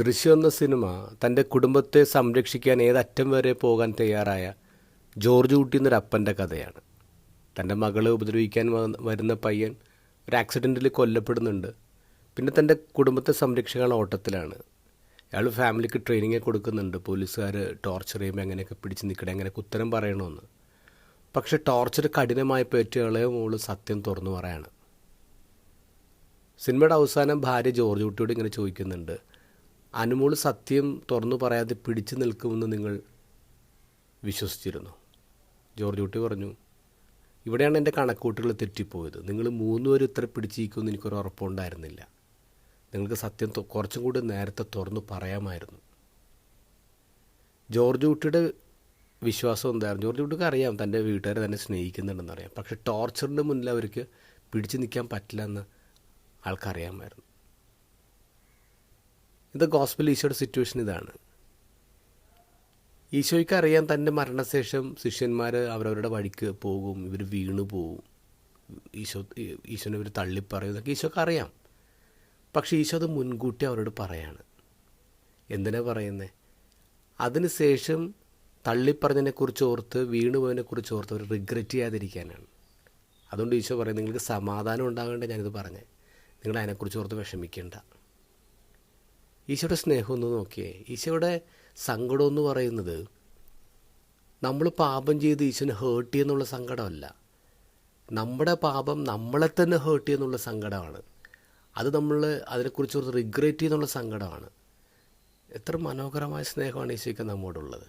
ദൃശ്യം എന്ന സിനിമ തൻ്റെ കുടുംബത്തെ സംരക്ഷിക്കാൻ ഏതറ്റം വരെ പോകാൻ തയ്യാറായ ജോർജ് കുട്ടി എന്നൊരപ്പൻ്റെ കഥയാണ്. തൻ്റെ മകളെ ഉപദ്രവിക്കാൻ വരുന്ന പയ്യൻ ഒരു ആക്സിഡൻറ്റിൽ കൊല്ലപ്പെടുന്നുണ്ട്. പിന്നെ തൻ്റെ കുടുംബത്തെ സംരക്ഷിക്കാനുള്ള ഓട്ടത്തിലാണ്. അയാൾ ഫാമിലിക്ക് ട്രെയിനിങ് കൊടുക്കുന്നുണ്ട്. പോലീസുകാർ ടോർച്ചർ ചെയ്യുമ്പോൾ എങ്ങനെയൊക്കെ പിടിച്ച് നിൽക്കണേ, എങ്ങനെയൊക്കെ ഉത്തരം പറയണമെന്ന്. പക്ഷെ ടോർച്ചർ കഠിനമായപ്പോൾ ഏറ്റവും ഇളയ മോള് സത്യം തുറന്നു പറയാണ്. സിനിമയുടെ അവസാനം ഭാര്യ ജോർജ് കുട്ടിയോട് ഇങ്ങനെ ചോദിക്കുന്നുണ്ട്, അനുമോൾ സത്യം തുറന്നു പറയാതെ പിടിച്ചു നിൽക്കുമെന്ന് നിങ്ങൾ വിശ്വസിച്ചിരുന്നു? ജോർജ് കുട്ടി പറഞ്ഞു, ഇവിടെയാണ് എൻ്റെ കണക്കൂട്ടുകൾ തെറ്റിപ്പോയത്. നിങ്ങൾ മൂന്നുപേരും ഇത്ര പിടിച്ചിരിക്കുമെന്ന് എനിക്കൊരു ഉറപ്പുണ്ടായിരുന്നില്ല. നിങ്ങൾക്ക് സത്യം കുറച്ചും കൂടി നേരത്തെ തുറന്നു പറയാമായിരുന്നു. ജോർജ് കുട്ടിയുടെ വിശ്വാസം എന്തായിരുന്നു? ജോർജ് കുട്ടിക്ക് അറിയാം തൻ്റെ വീട്ടുകാരെ തന്നെ സ്നേഹിക്കുന്നുണ്ടെന്ന് അറിയാം. പക്ഷേ ടോർച്ചറിൻ്റെ മുന്നിൽ അവർക്ക് പിടിച്ചു നിൽക്കാൻ പറ്റില്ല എന്ന് ആൾക്കറിയാമായിരുന്നു. ഇത് ഗോസ്പൽ ഈശോയുടെ സിറ്റുവേഷൻ ഇതാണ്. ഈശോയ്ക്ക് അറിയാം തൻ്റെ മരണശേഷം ശിഷ്യന്മാർ അവരവരുടെ വഴിക്ക് പോകും, ഇവർ വീണു പോവും, ഈശോനെ ഇവർ തള്ളിപ്പറയും, ഇതൊക്കെ ഈശോക്ക് അറിയാം. പക്ഷേ ഈശോ അത് മുൻകൂട്ടി അവരോട് പറയാണ്. എന്തിനാ പറയുന്നത്? അതിനുശേഷം തള്ളിപ്പറഞ്ഞതിനെക്കുറിച്ച് ഓർത്ത്, വീണുപോയതിനെക്കുറിച്ച് ഓർത്ത് അവർ റിഗ്രറ്റ് ചെയ്യാതിരിക്കാനാണ്. അതുകൊണ്ട് ഈശോ പറയും, നിങ്ങൾക്ക് സമാധാനം ഉണ്ടാകേണ്ട ഞാനിത് പറഞ്ഞേ, നിങ്ങൾ അതിനെക്കുറിച്ച് ഓർത്ത് വിഷമിക്കേണ്ട. ഈശോയുടെ സ്നേഹം ഒന്ന് നോക്കിയേ. ഈശോയുടെ സങ്കടം എന്ന് പറയുന്നത് നമ്മൾ പാപം ചെയ്ത് ഈശോനെ ഹേർട്ട് ചെയ്യുന്നുള്ള സങ്കടമല്ല, നമ്മുടെ പാപം നമ്മളെ തന്നെ ഹേർട്ട് ചെയ്യുന്നുള്ള സങ്കടമാണ്. അത് നമ്മൾ അതിനെക്കുറിച്ച് ഓർത്ത് റിഗ്രറ്റ് ചെയ്യുന്നുള്ള സങ്കടമാണ്. എത്ര മനോഹരമായ സ്നേഹമാണ് ഈശോയ്ക്ക് നമ്മോടുള്ളത്.